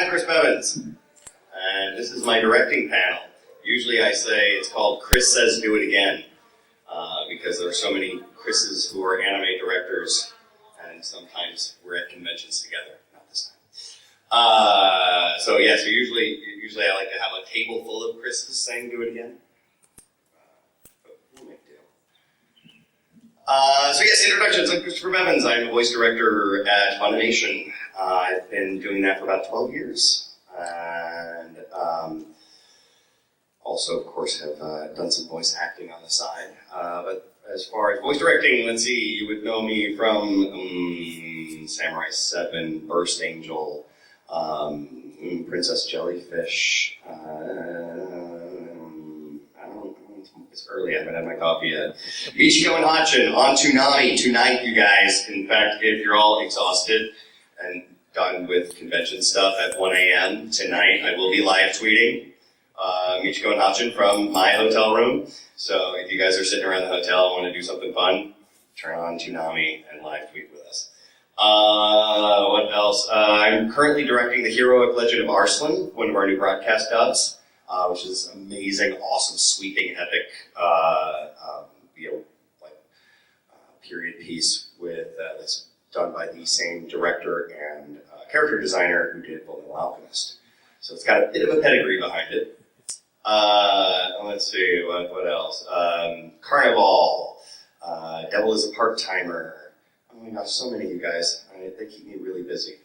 I'm Chris Bevins, and this is my directing panel. Usually I say it's called Chris Says Do It Again, because there are so many Chris's who are anime directors, and sometimes we're at conventions together. Not this time. So usually I like to have a table full of Chris's saying Do It Again. Introductions. I'm Christopher Bevins. I'm a voice director at Funimation. I've been doing that for about 12 years. And also, of course, have done some voice acting on the side. But as far as voice directing, let's see, you would know me from Samurai 7, Burst Angel, Princess Jellyfish, it's early, I haven't had my coffee yet. Michiko and Hachin on Toonami tonight, you guys. In fact, if you're all exhausted and done with convention stuff at 1 a.m. tonight, I will be live tweeting Michiko and Hachin from my hotel room. So if you guys are sitting around the hotel and want to do something fun, turn on Toonami and live tweet with us. What else? I'm currently directing The Heroic Legend of Arslan, one of our new broadcast dubs. Which is amazing, awesome, sweeping, epic, period piece with that's done by the same director and character designer who did Fullmetal Alchemist. So it's got a bit of a pedigree behind it. Let's see, what else? Carnival, Devil is a Part-Timer. Oh my gosh, so many of you guys. They keep me really busy.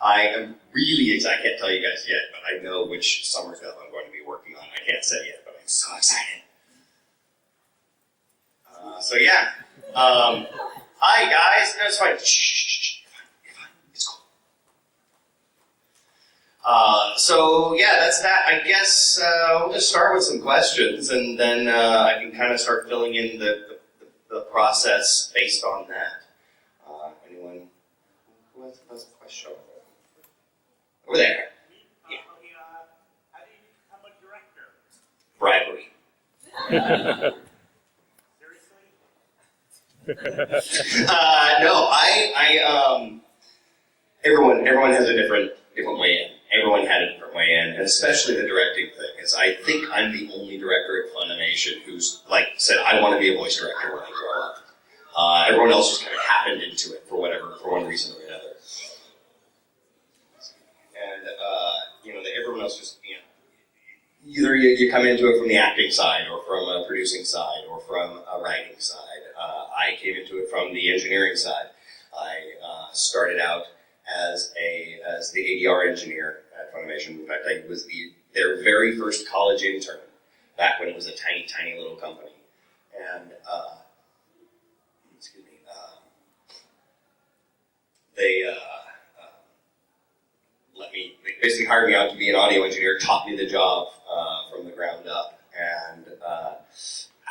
I am really excited. I can't tell you guys yet, but I know which summer film I'm going to be working on. I can't say yet, but I'm so excited. Hi guys. No, it's fine. Shh. You're fine. It's cool. That's that. I guess we'll just start with some questions, and then I can kind of start filling in the process based on that. Anyone who has a question? Over there. Yeah. How do you become a director? Bribery. Seriously? No, everyone has a different way in. Everyone had a different way in, and especially the directing thing. I think I'm the only director at Funimation who's said I want to be a voice director when I grow up. Everyone else just kind of happened into it for one reason or another. And everyone else just either you come into it from the acting side, or from a producing side, or from a writing side. I came into it from the engineering side. I started out as the ADR engineer at Funimation. In fact, I was their very first college intern back when it was a tiny, tiny little company. And they basically hired me out to be an audio engineer, taught me the job from the ground up, and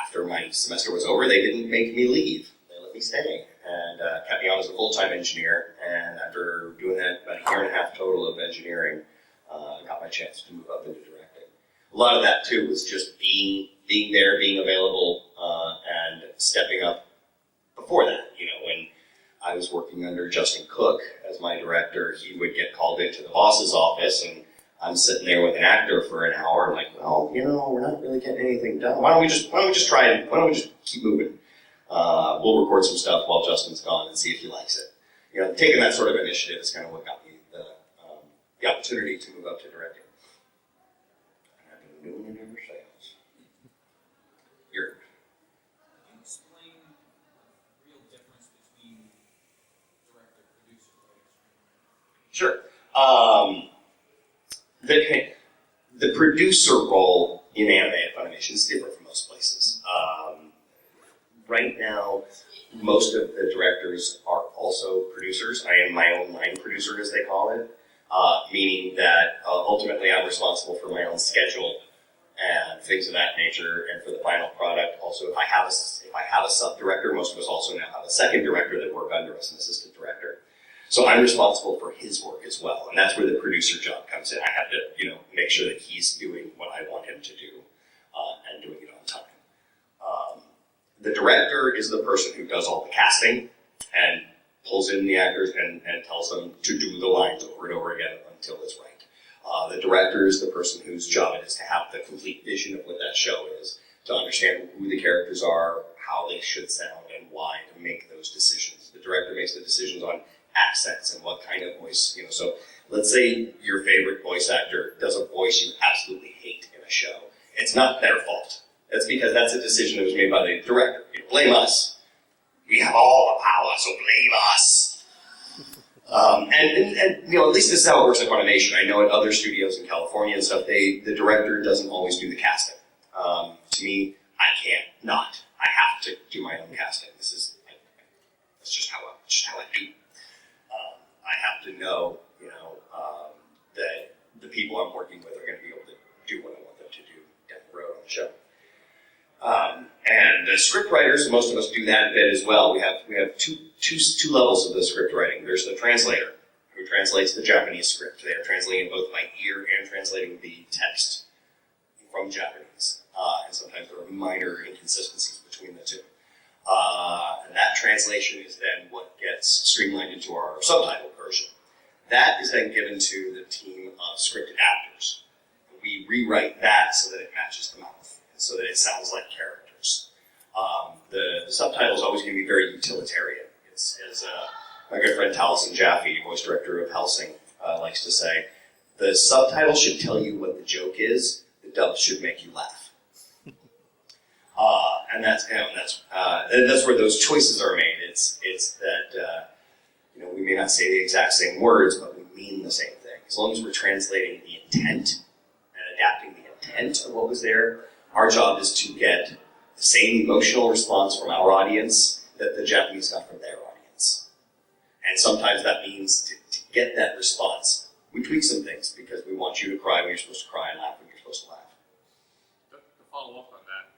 after my semester was over, they didn't make me leave. They let me stay, and kept me on as a full-time engineer, and after doing that, about a year and a half total of engineering, got my chance to move up into directing. A lot of that, too, was just being there, being available, and stepping up before that. When I was working under Justin Cook as my director, he would get called into the boss's office, and I'm sitting there with an actor for an hour, like, well, we're not really getting anything done. Why don't we just keep moving? We'll record some stuff while Justin's gone and see if he likes it. Taking that sort of initiative is kind of what got me the opportunity to move up to directing. And I've been doing it ever since. You're. Can you explain the real difference between director, producer, writer, Sure. The producer role in anime at Funimation is different from most places. Right now, most of the directors are also producers. I am my own line producer, as they call it, meaning that ultimately I'm responsible for my own schedule and things of that nature, and for the final product. Also, if I have a sub-director, most of us also now have a second director that work under us, an assistant director. So I'm responsible for his work as well, and that's where the producer job comes in. I have to, make sure that he's doing what I want him to do, and doing it on time. The director is the person who does all the casting and pulls in the actors and tells them to do the lines over and over again until it's right. The director is the person whose job it is to have the complete vision of what that show is, to understand who the characters are, how they should sound, and why to make those decisions. The director makes the decisions on accents and what kind of voice, so let's say your favorite voice actor does a voice you absolutely hate in a show. It's not their fault. It's because that's a decision that was made by the director. Blame us. We have all the power, so blame us. And at least this is how it works at Funimation. I know at other studios in California and stuff, the director doesn't always do the casting. To me, I can't not. I have to do my own casting. That's just how I do. I have to know, that the people I'm working with are going to be able to do what I want them to do down the road on the show. And the script writers, most of us do that a bit as well. We have two levels of the script writing. There's the translator, who translates the Japanese script. They are translating both by ear and translating the text from Japanese. And sometimes there are minor inconsistencies between the two. And that translation is then what gets streamlined into our subtitled version. That is then given to the team of scripted actors. We rewrite that so that it matches the mouth, and so that it sounds like characters. The subtitle is always going to be very utilitarian. It's as my good friend Taliesin Jaffe, voice director of Hellsing, likes to say, the subtitle should tell you what the joke is, the dub should make you laugh. And that's where those choices are made. It's that we may not say the exact same words, but we mean the same thing. As long as we're translating the intent and adapting the intent of what was there, our job is to get the same emotional response from our audience that the Japanese got from their audience. And sometimes that means to get that response, we tweak some things because we want you to cry when you're supposed to cry and laugh when you're supposed to laugh. To follow up on that,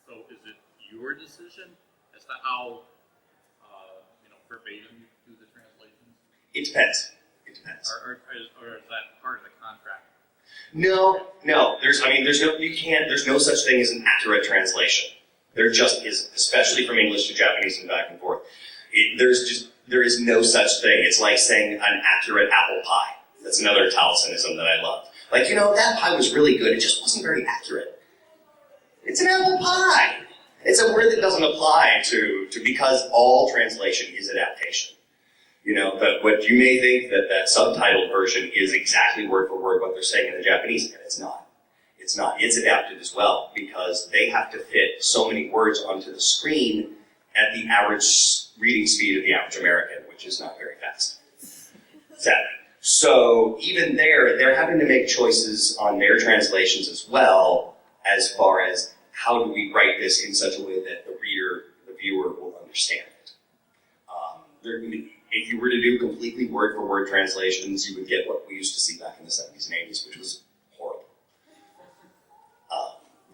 so is it your decision as to how, verbatim you do the translations? It depends. Or is that part of the contract? No. There's no such thing as an accurate translation. There just isn't, especially from English to Japanese and back and forth. There is no such thing. It's like saying an accurate apple pie. That's another Taliesin-ism that I love. That pie was really good, it just wasn't very accurate. It's an apple pie. It's a word that doesn't apply to because all translation is adaptation. But what you may think that subtitled version is exactly word for word what they're saying in the Japanese, and it's not. It's not. It's adapted as well because they have to fit so many words onto the screen at the average reading speed of the average American, which is not very fast. Sadly. So even they're having to make choices on their translations as well, as far as how do we write this in such a way that the viewer will understand it. If you were to do completely word-for-word translations, you would get what we used to see back in the 70s and 80s, which was horrible.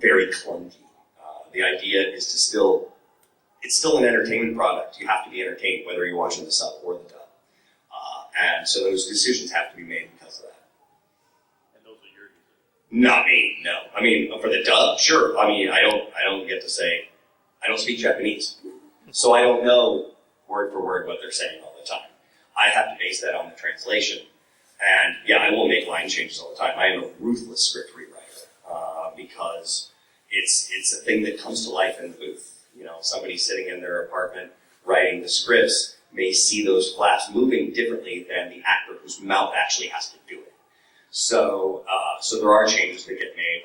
Very clunky. The idea is it's still an entertainment product. You have to be entertained whether you're watching the sub or the dub. And so those decisions have to be made because of that. And those are your decisions? Not me, no. For the dub, sure. I don't get to say, I don't speak Japanese. So I don't know word for word what they're saying all the time. I have to base that on the translation. And yeah, I will make line changes all the time. I am a ruthless script rewriter because it's a thing that comes to life in the booth. Somebody sitting in their apartment writing the scripts may see those flaps moving differently than the actor whose mouth actually has to do it. So there are changes that get made,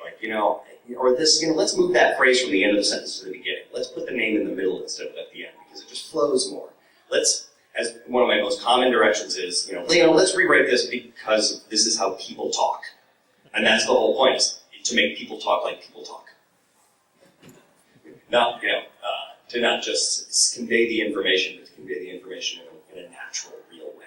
let's move that phrase from the end of the sentence to the beginning. Let's put the name in the middle instead of at the end because it just flows more. As one of my most common directions is, let's rewrite this because this is how people talk. And that's the whole point, is to make people talk like people talk. To not just convey the information, but to convey the information in a natural, real way.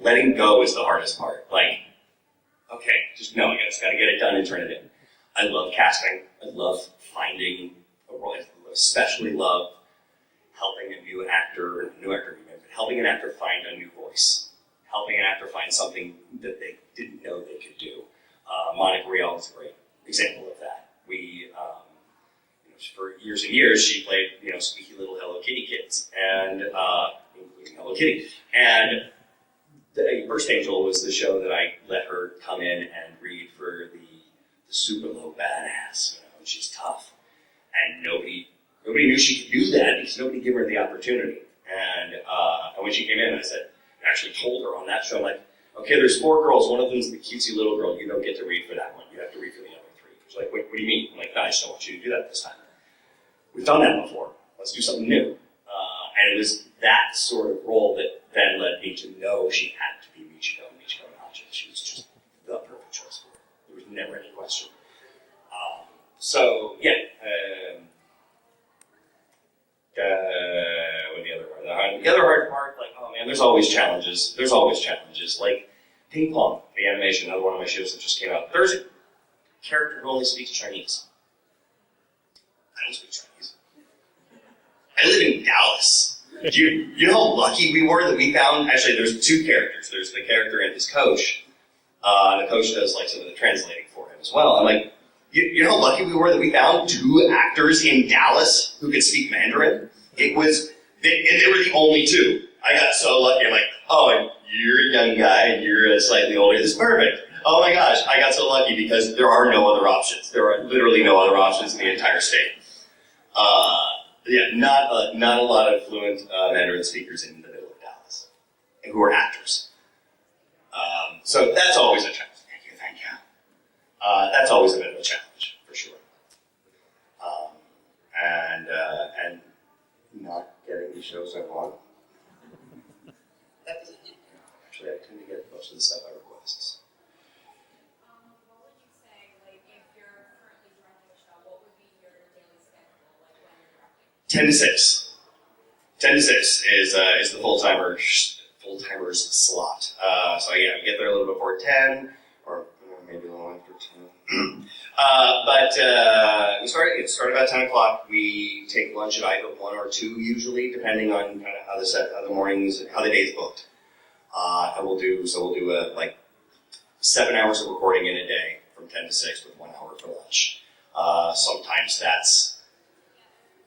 Letting go is the hardest part. I just gotta get it done and turn it in. I love casting. I love finding a role. I especially love helping a new actor, helping an actor find a new voice. Helping an actor find something that they didn't know they could do. Monica Rial is great. example of that. We, for years and years, she played, squeaky little Hello Kitty kids, and including Hello Kitty. And the Burst Angel was the show that I let her come in and read for the super low badass, and she's tough. And nobody knew she could do that because nobody gave her the opportunity. And when she came in, I actually told her on that show, I'm like, okay, there's 4 girls, one of them's the cutesy little girl, you don't get to read for that one, you have to read for the other 3. She's like, wait, what do you mean? I'm like, no, I just don't want you to do that this time. We've done that before, let's do something new. And it was that sort of role that then led me to know she had to be Michiko Nachi. She was just the perfect choice for it. There was never any question. What the other part? The other hard part, there's always challenges. Like Ping Pong, the animation, another one of my shows that just came out. There's a character who only speaks Chinese. I don't speak Chinese. I live in Dallas. Do you know how lucky we were that we found, actually there's 2 characters. There's the character and his coach. The coach does some of the translating for him as well. I'm like, you know how lucky we were that we found 2 actors in Dallas who could speak Mandarin? And they were the only 2. I got so lucky. I'm like, oh, and you're a young guy and you're slightly older. This is perfect. Oh my gosh, I got so lucky because there are no other options. There are literally no other options in the entire state. Not a lot of fluent Mandarin speakers in the middle of Dallas, and who are actors. So that's always a challenge. Thank you. That's always a bit of a challenge, for sure. And not getting the shows I want. Actually, I tend to get most of the stuff I request. What would you say, if you're currently directing a show, what would be your daily schedule, when you're directing? 10 to 6. 10 to 6 is the full-timers slot. We get there a little before 10, or maybe a little after 10. We start about 10 o'clock. We take lunch at either 1 or 2 usually, depending on kind of how the mornings, how the day's booked. We'll do 7 hours of recording in a day from 10 to 6 with 1 hour for lunch. Sometimes that's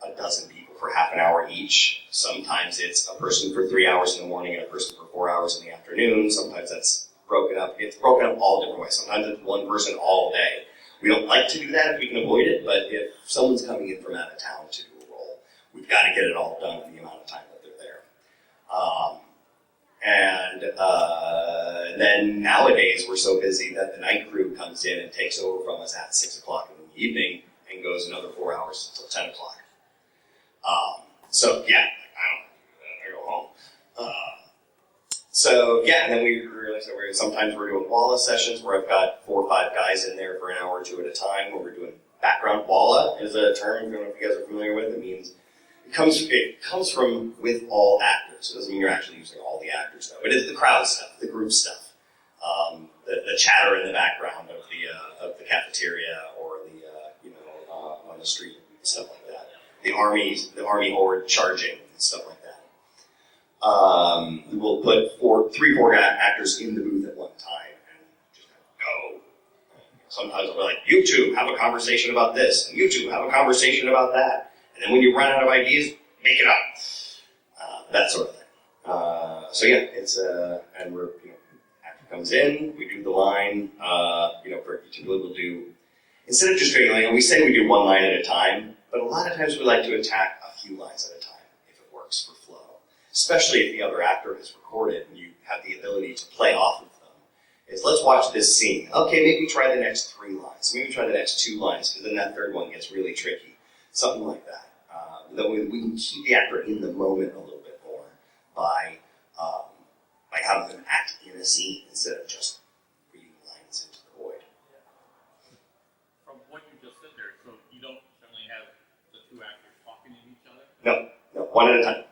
a dozen people for half an hour each. Sometimes it's a person for 3 hours in the morning and a person for 4 hours in the afternoon. Sometimes that's broken up. It's broken up all different ways. Sometimes it's one person all day. We don't like to do that if we can avoid it, but if someone's coming in from out of town to do a role, we've got to get it all done in the amount of time that they're there. Then nowadays we're so busy that the night crew comes in and takes over from us at 6 o'clock in the evening and goes another 4 hours until 10 o'clock. I go home. And then we realize that sometimes we're doing walla sessions where I've got 4 or 5 guys in there for an hour or 2 at a time, where we're doing background walla is a term, I don't know if you guys are familiar with. It means it comes from with all actors. It doesn't mean you're actually using all the actors though. It is the crowd stuff, the group stuff, the chatter in the background of the cafeteria or on the street, stuff like that. The army horde charging, stuff like that. We'll put 3 or 4 actors in the booth at one time and just go. Sometimes we'll be like, you two have a conversation about this, and you two have a conversation about that. And then when you run out of ideas, make it up. That sort of thing. And we're, actor comes in, we do the line, typically we'll do, instead of just doing, we say we do 1 line at a time, but a lot of times we like to attack a few lines at a time, if it works for flow. Especially if the other actor has recorded and you have the ability to play off of them. Let's watch this scene. Okay, maybe try the next 3 lines. Maybe try the next 2 lines, because then that 3rd one gets really tricky. Something like that. That we can keep the actor in the moment a little bit more by having them act in a scene instead of just reading lines into the void. From what you just said there, so you don't generally have the 2 actors talking to each other? No, 1 at a time.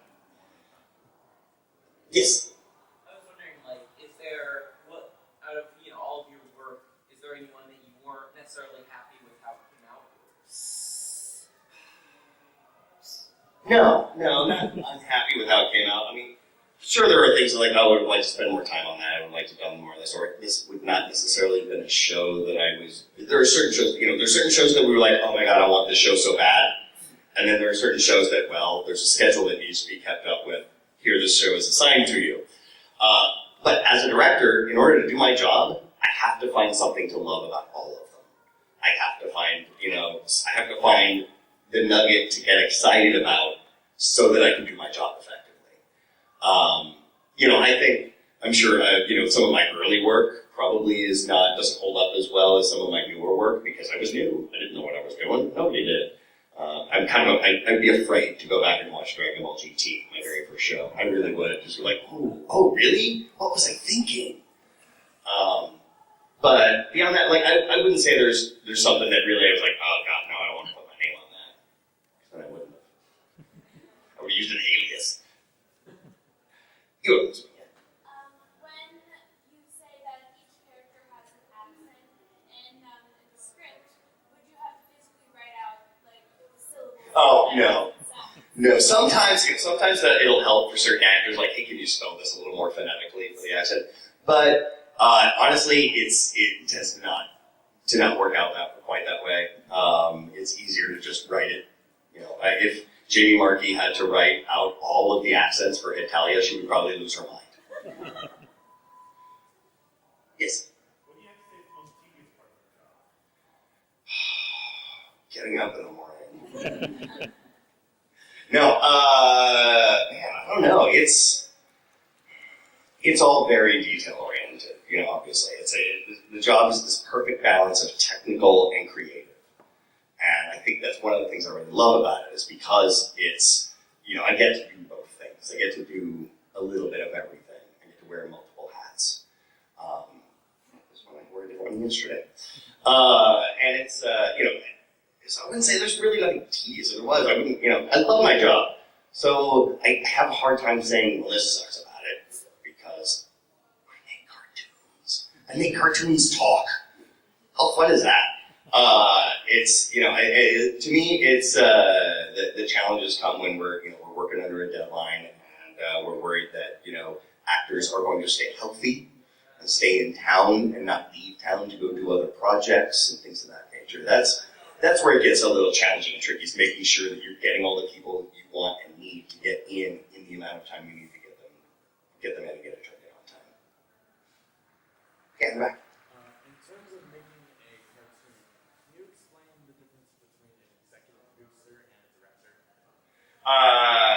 Yes? I was wondering, is there, out of, all of your work, is there anyone that you weren't necessarily happy with how it came out? No, not unhappy with how it came out. sure, there are things like, oh, I would like to spend more time on that, I would like to have done more of this, or this would not necessarily have been a show that I was, there are certain shows, there's certain shows that we were like, oh my god, I want this show so bad, and then there are certain shows that, well, there's a schedule that needs to be kept up with, here this show is assigned to you. But as a director, in order to do my job, I have to find something to love about all of them. I have to find the nugget to get excited about so that I can do my job effectively. I'm sure, some of my early work probably doesn't hold up as well as some of my newer work because I was new. I didn't know what I was doing. Nobody did. I'd be afraid to go back and watch Dragon Ball GT, my very first show. I really would. Just be like, oh, really? What was I thinking? But beyond that, I wouldn't say there's something that really I was like, oh god, no, I don't want to put my name on that. Then I wouldn't have. I would have used an alias. You would have. When you say that each character has an accent in the script, would you have to physically write out like the syllables? Oh no. No, sometimes it'll help for certain actors, like, hey, can you spell this a little more phonetically for the accent? But honestly, it tends to not work out quite that way. It's easier to just write it. If Jamie Markey had to write out all of the accents for Italia, she would probably lose her mind. Yes. What do you have to say is the most tedious part of the job? Getting up in the morning. No, man, I don't know. It's all very detail oriented. Obviously, the job is this perfect balance of technical and creative, and I think that's one of the things I really love about it is because it's I get to do both things. I get to do a little bit of everything. I get to wear multiple hats. This one I wore a different one yesterday, and it's So I wouldn't say there's really nothing tedious. If there was, I wouldn't, I love my job. So I have a hard time saying, well, this sucks about it, because I make cartoons. I make cartoons talk. How fun is that? To me, it's, the challenges come when we're working under a deadline, and we're worried that, actors are going to stay healthy, and stay in town, and not leave town to go do other projects, and things of that nature. That's where it gets a little challenging and tricky, is making sure that you're getting all the people you want and need to get in the amount of time you need to get them in and get it turned in on time. Yeah, in the back. In terms of making a cartoon, can you explain the difference between an executive producer and a director?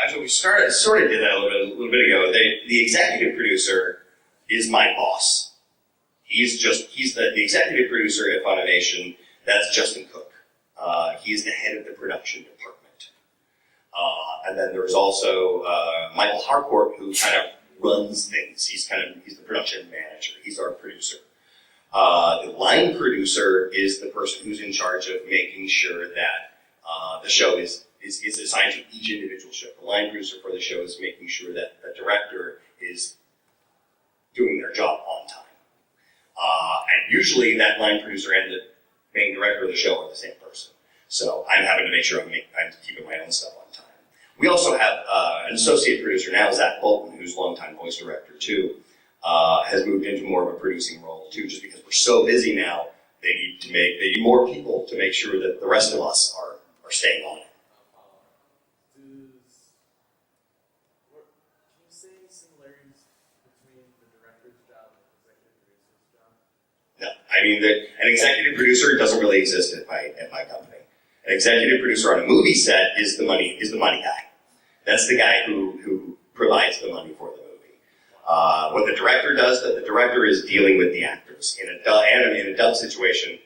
Actually, we sort of did that a little bit ago. The executive producer is my boss. He's the executive producer at Funimation. That's Justin Cook. He's the head of the production department. And then there's also Michael Harcourt, who kind of runs things. He's the production manager. He's our producer. The line producer is the person who's in charge of making sure that the show is assigned to each individual show. The line producer for the show is making sure that the director is doing their job on time. And usually that line producer and the main director of the show are the same person. So I'm having to make sure I'm keeping my own stuff on time. We also have an associate producer now, Zach Bolton, who's a longtime voice director too, has moved into more of a producing role too, just because we're so busy now, they need more people to make sure that the rest of us are staying on it. Can you say any similarities between the director's job and the executive producer's job? No, an executive producer doesn't really exist at my company. An executive producer on a movie set is the money guy. That's the guy who provides the money for the movie. What the director does, the director is dealing with the actors. In a dub situation,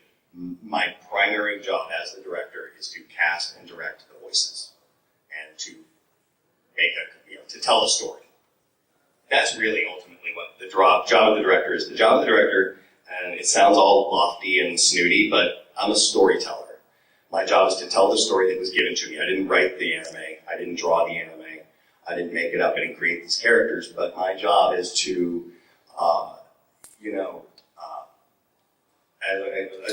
my primary job as the director is to cast and direct the voices and to to tell a story. That's really ultimately what the job of the director is. The job of the director, and it sounds all lofty and snooty, but I'm a storyteller. My job is to tell the story that was given to me. I didn't write the anime. I didn't draw the anime. I didn't make it up. I didn't create these characters. But my job is to, as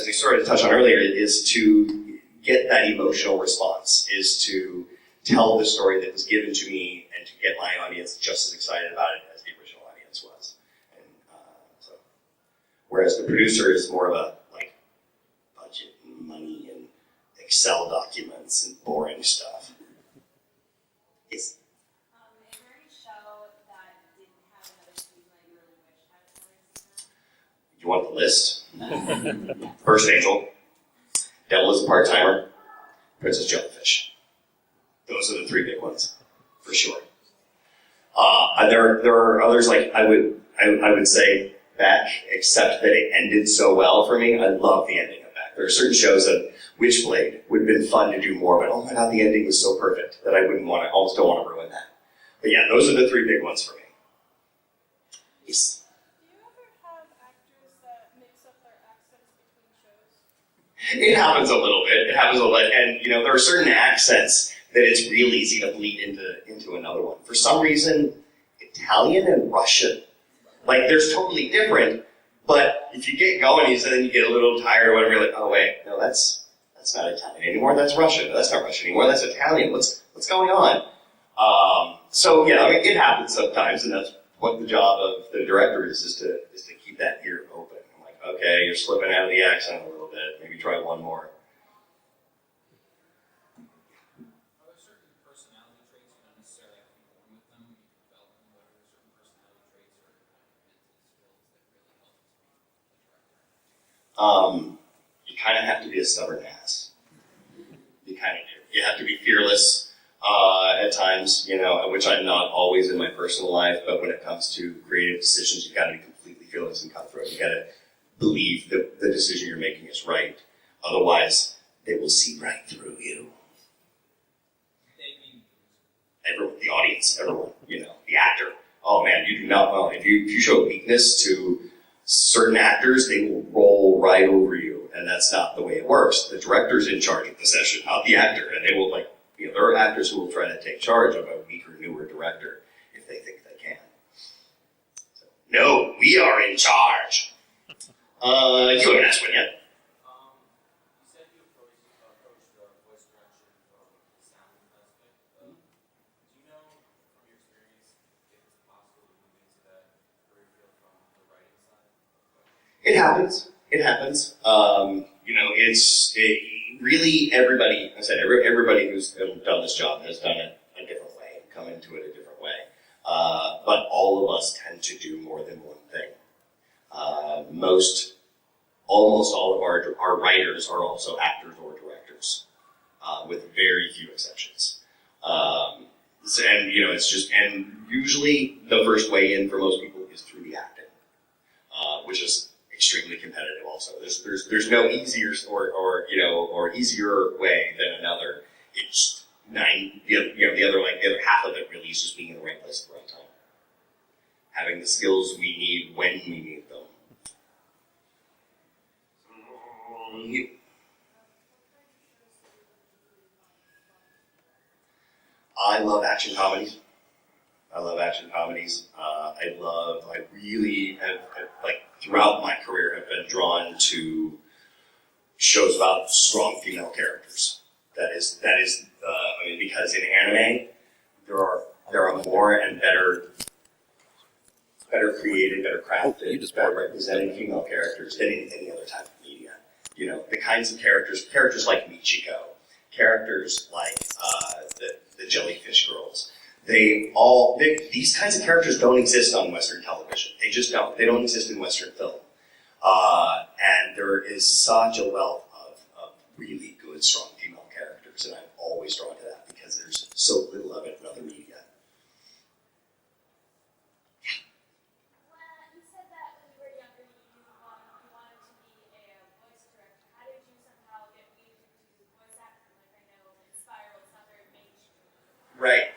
I started to touch on earlier, is to get that emotional response, is to tell the story that was given to me and to get my audience just as excited about it as the original audience was. And so, whereas the producer is more of a like budget and money and Excel documents and boring stuff. Yes. Is there any show that didn't have another season that you really wish had another season? You want the list? First Angel, Devil is a Part-Timer, Princess Jellyfish. Those are the three big ones, for sure. There are others like I would say Beck, except that it ended so well for me. I love the ending of Beck. There are certain shows that Witchblade would have been fun to do more, but oh my god, the ending was so perfect that I almost don't want to ruin that. But yeah, those are the three big ones for me. Yes. Do you ever have actors that mix up their accents between shows? It happens a little bit. It happens a little bit. And, you know, there are certain accents that it's real easy to bleed into another one. For some reason, Italian and Russian, like, they're totally different, but if you get going, then you get a little tired or whatever, you're like, oh, wait, no, that's not Italian anymore, that's Russian. No, that's not Russian anymore, that's Italian. What's going on? So, yeah, I mean, it happens sometimes, and that's what the job of the director is to keep that ear open. I'm like, okay, you're slipping out of the accent a little bit, maybe try one more. Are there certain personality traits you don't necessarily have to be born with them, you can develop them, but are there certain personality traits or mental skills that really help to be a director? You kind of have to be a stubborn ass. You kind of do. You have to be fearless at times, you know, which I'm not always in my personal life, but when it comes to creative decisions, you've got to be completely fearless and cutthroat. You've got to believe that the decision you're making is right. Otherwise, they will see right through you. Everyone, the audience, everyone, you know, the actor. Oh man, you do not know. If you show weakness to certain actors, they will roll right over you, and that's not the way it works. The director's in charge of the session, not the actor, and they will there are actors who will try to take charge of a weaker, newer director if they think they can. So, no, we are in charge. You haven't asked one yet. You said you approached voice direction from the sound aspect. Do you know from your experience if it's possible to move into that career field from the writing side? It happens. It happens. You know, really everybody, I said, everybody who's done this job has done it a different way, come into it a different way. But all of us tend to do more than one thing. Almost all of our writers are also actors or directors, with very few exceptions. And, you know, and usually the first way in for most people is through the acting, which is extremely competitive also. There's no easier or easier way than another. It's the other half of it really is just being in the right place at the right time. Having the skills we need when we need them. I love action comedies. I really have, throughout my career, have been drawn to shows about strong female characters. That is, because in anime, there are more and better created, better crafted, better represented female characters than in any other type of media. You know, the kinds of characters like Michiko, characters like the Jellyfish Girls. These kinds of characters don't exist on Western television. They just don't. They don't exist in Western film. And there is such a wealth of really good, strong female characters, and I'm always drawn to that because there's so little of it in other media. Well, you said that when you were younger, you wanted to be a voice director. How did you somehow get weaved into voice acting? Like, I know in Spiral, it's not very mainstream. Right.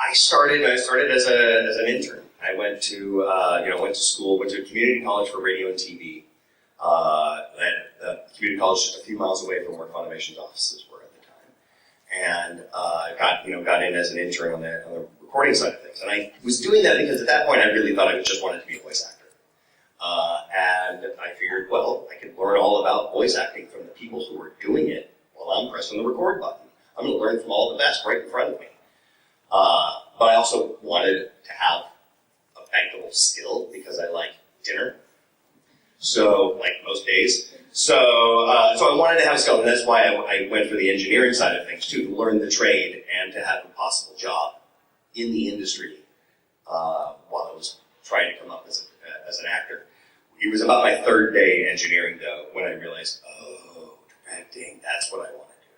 I started as an intern. I went to school, went to community college for radio and TV. And community college just a few miles away from where Funimation's offices were at the time, and got in as an intern on the recording side of things. And I was doing that because at that point I really thought I just wanted to be a voice actor. And I figured, well, I could learn all about voice acting from the people who were doing it Well, I'm pressing the record button. I'm going to learn from all the best right in front of me. But I also wanted to have a bankable skill because I like dinner. So, like most days. So I wanted to have a skill, and that's why I went for the engineering side of things too, to learn the trade and to have a possible job in the industry while I was trying to come up as an actor. It was about my third day in engineering, though, when I realized, oh, directing, that's what I want to do.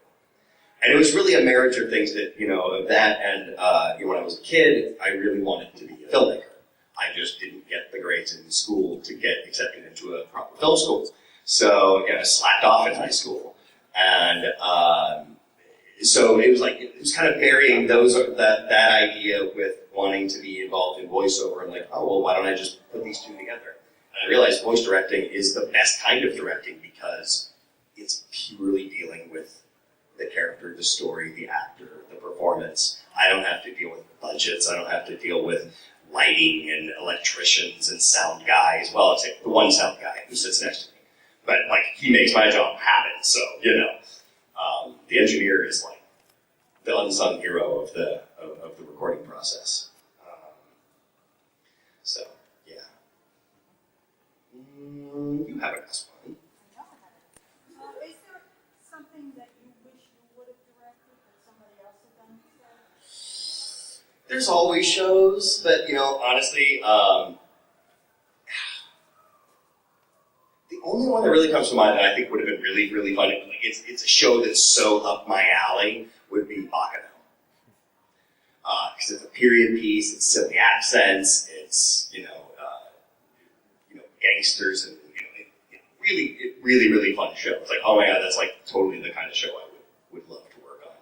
And it was really a marriage of things that, of that and when I was a kid, I really wanted to be a filmmaker. I just didn't get the grades in school to get accepted into a proper film school. So, I slacked off in high school. And so it was kind of marrying that idea with wanting to be involved in voiceover and why don't I just put these two together? And I realized voice directing is the best kind of directing because it's purely dealing with the character, the story, the actor, the performance. I don't have to deal with budgets. I don't have to deal with lighting and electricians and sound guys. Well, it's the one sound guy who sits next to me. But, he makes my job happen, so, the engineer is, the unsung hero of the recording process. So, yeah. You haven't asked one. Is there something that you wish you would have directed that somebody else had done instead? There's always shows, but, honestly, the only one that really comes to mind that I think would have been really, really fun, it's a show that's so up my alley, would be Bakano. Because it's a period piece, it's silly accents, it's, gangsters, and, really, really fun show. It's oh my god, that's totally the kind of show I would love to work on.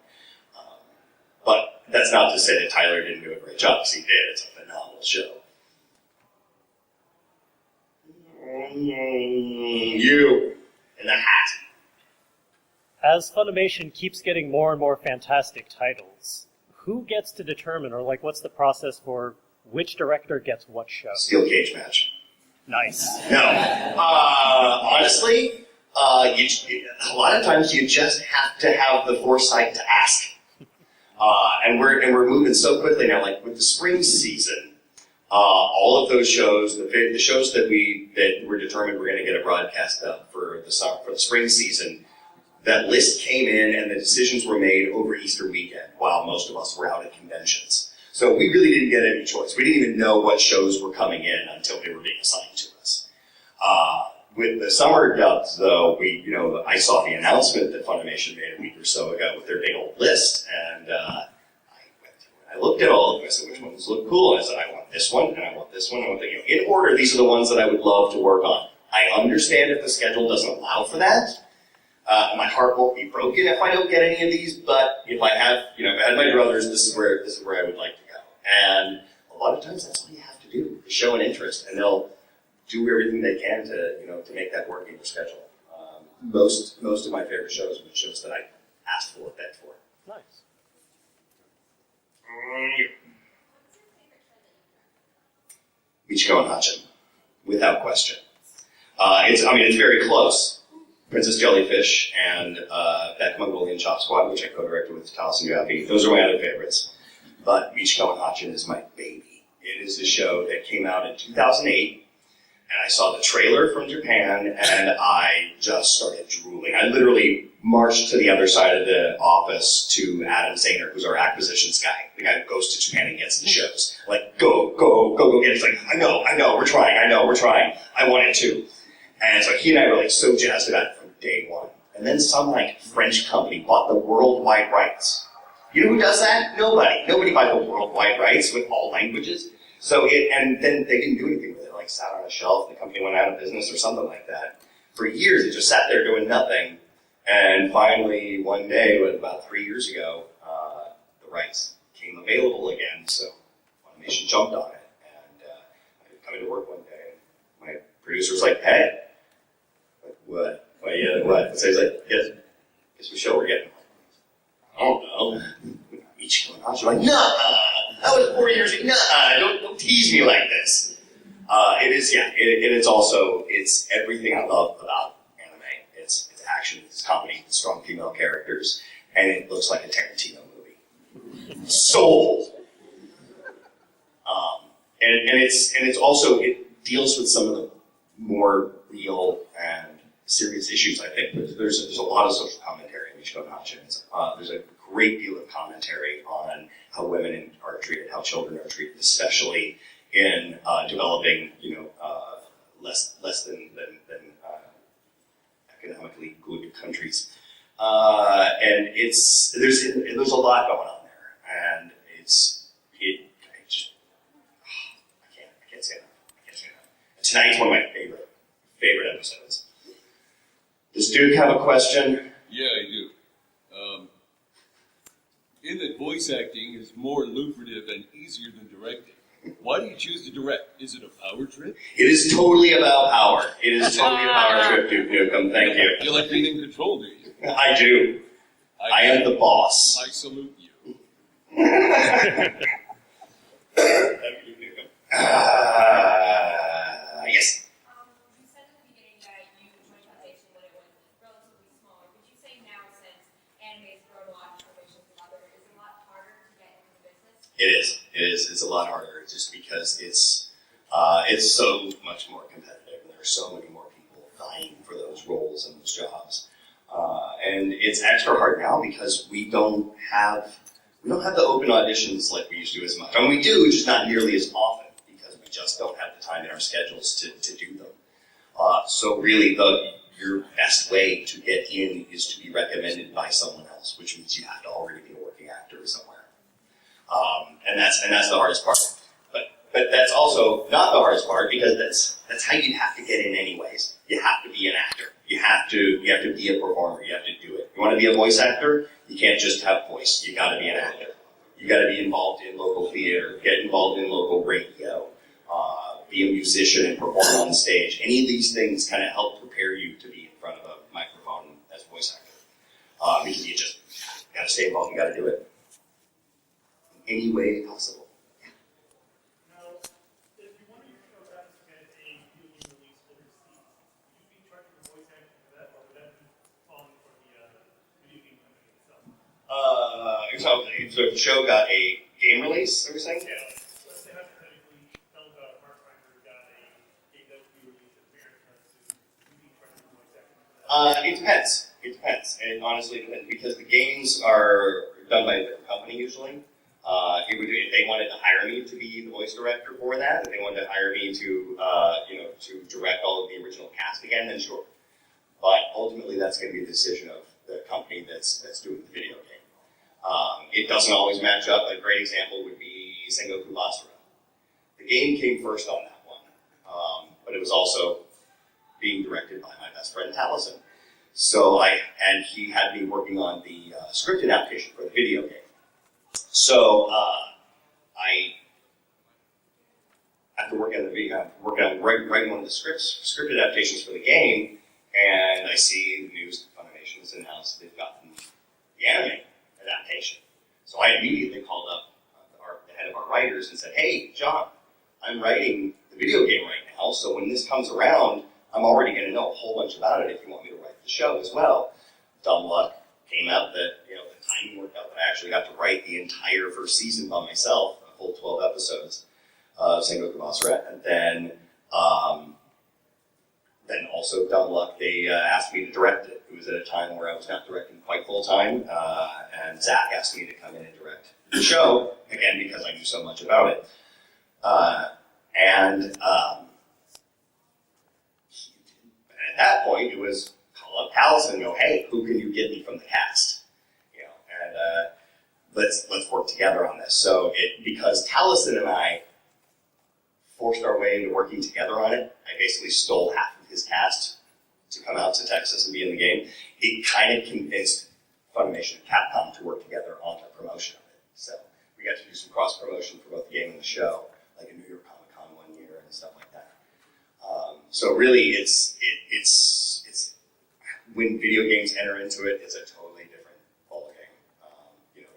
But that's not to say that Tyler didn't do a great job, because he did. It's a phenomenal show. You in the hat. As Funimation keeps getting more and more fantastic titles, who gets to determine, or what's the process for which director gets what show? Steel cage match. Nice. No. Honestly, a lot of times you just have to have the foresight to ask. And we're moving so quickly now. With the spring season, all of those shows, the shows that were determined we're going to get a broadcast up for the spring season, that list came in and the decisions were made over Easter weekend while most of us were out at conventions. So we really didn't get any choice. We didn't even know what shows were coming in until they were being assigned to us. With the summer dubs, though, I saw the announcement that Funimation made a week or so ago with their big old list, and I went through and I looked at all of them. I said, which ones look cool? And I said, I want this one, and I want this one, I want in order, these are the ones that I would love to work on. I understand if the schedule doesn't allow for that. My heart won't be broken if I don't get any of these, but if I have, if I had my druthers, this is where I would like to go. And a lot of times that's all you have to do, is show an interest, and they'll do everything they can to make that work in your schedule. Most of my favorite shows have been shows that I asked for, begged for. Nice. Michiko and Hachin, without question. It's very close. Princess Jellyfish and that Mongolian Chop Squad, which I co-directed with Taliesin Jaffe. Those are my other favorites. But Michiko and Hachin is my baby. It is a show that came out in 2008, and I saw the trailer from Japan, and I just started drooling. I literally marched to the other side of the office to Adam Zahner, who's our acquisitions guy, the guy who goes to Japan and gets the shows. Go get it. He's I know, we're trying, I want it too. And so he and I were so jazzed about it from day one. And then some French company bought the worldwide rights. You know who does that? Nobody. Nobody buys the worldwide rights with all languages. And then they didn't do anything with it. Sat on a shelf, the company went out of business or something like that. For years, it just sat there doing nothing. And finally, one day, about 3 years ago, the rights came available again. So Funimation jumped on it. And I was coming to work one day, and my producer was like, hey, what? What? So he's like, guess what show we're getting? I don't know. Michiko and Hachin. I'm nah, that was 4 years ago. Nah, don't tease me like this. It is, yeah. It's everything I love about anime. It's action, it's comedy, it's strong female characters, and it looks like a Tarantino movie. Sold. And it's also, it deals with some of the more real and serious issues, I think. There's a lot of social commentary in Michiko Nachin's. There's a great deal of commentary on how women are treated, how children are treated, especially in developing, less than economically good countries. And there's a lot going on there, and I can't say enough. Tonight's one of my favorite episodes. Does Duke have a question? Yeah, I do. In that voice acting is more lucrative and easier than directing. Why do you choose to direct? Is it a power trip? It is totally about power. It is totally a power trip, Duke Nukem. Thank you. You like being in control, do you? I do. I am the boss. I salute you. Yes. You said at the beginning that you joined Foundation when it was relatively smaller. Would you say now, since anime has grown a lot, Foundation is another, is it a lot harder to get into the business? It is. It's a lot harder just because it's so much more competitive, and there are so many more people vying for those roles and those jobs. And it's extra hard now because we don't have the open auditions like we used to as much. And we do, just not nearly as often because we just don't have the time in our schedules to do them. So really, your best way to get in is to be recommended by someone else, which means you have to already be a working actor somewhere. And that's the hardest part. But that's also not the hardest part because that's how you have to get in anyways. You have to be an actor. You have to be a performer. You have to do it. You want to be a voice actor? You can't just have voice. You got to be an actor. You got to be involved in local theater, get involved in local radio, be a musician and perform on stage. Any of these things kind of help prepare you to be in front of a microphone as a voice actor. Because you just got to stay involved. You got to do it in any way possible. Now, if you want your show to get a video game release overseas, would you be charging the voice acting for that, or would that be falling for the video game company itself? So if the show got a game release, are we saying? Yeah, let's say hypothetically, Zelda Heartfinder got a AW release in America, so would you be charging the voice acting for that? It depends. It depends. It honestly depends because the games are done by a different company usually. If they wanted to hire me to be the voice director for that, if they wanted to hire me to direct all of the original cast again, then sure. But ultimately, that's going to be the decision of the company that's doing the video game. It doesn't always match up. A great example would be Sengoku Basara. The game came first on that one, but it was also being directed by my best friend Taliesin. So he had me working on the script adaptation for the video game. So after working on the video, writing one of the script adaptations for the game, and I see the news that Funimation has announced they've gotten the anime adaptation. So I immediately called up the head of our writers and said, "Hey, John, I'm writing the video game right now, so when this comes around, I'm already going to know a whole bunch about it if you want me to write the show as well." Dumb luck came out that the timing worked out that I actually got to write the entire first season by myself, a full 12 episodes of Sengoku Basara, and then also dumb luck, they asked me to direct it. It was at a time where I was not directing quite full time, and Zach asked me to come in and direct the show again because I knew so much about it. And at that point, it was call up Taliesin and go, "Hey, who can you get me from the cast? And let's work together on this." So because Taliesin and I forced our way into working together on it, I basically stole half of his cast to come out to Texas and be in the game. It kind of convinced Funimation and Capcom to work together on the promotion of it. So we got to do some cross promotion for both the game and the show, like a New York Comic Con one year and stuff like that. So really, it's when video games enter into it, it's a totally different ballgame.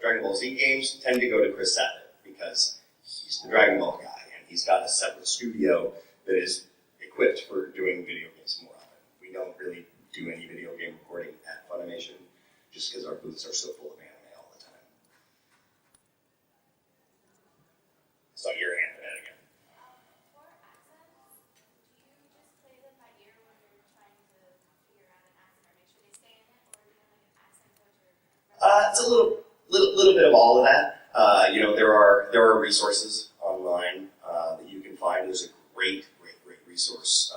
Dragon Ball Z games tend to go to Chris Sabat because he's the Dragon Ball guy, and he's got a separate studio that is equipped for doing video games more often. We don't really do any video game recording at Funimation, just because our booths are so full of anime all the time. So your hand in that again. For accents, do you just play them by ear when you're trying to figure out an accent or make sure they stay in it, or do you have like an accent coach or? It's a little bit of all of that. There are resources online that you can find. There's a great resource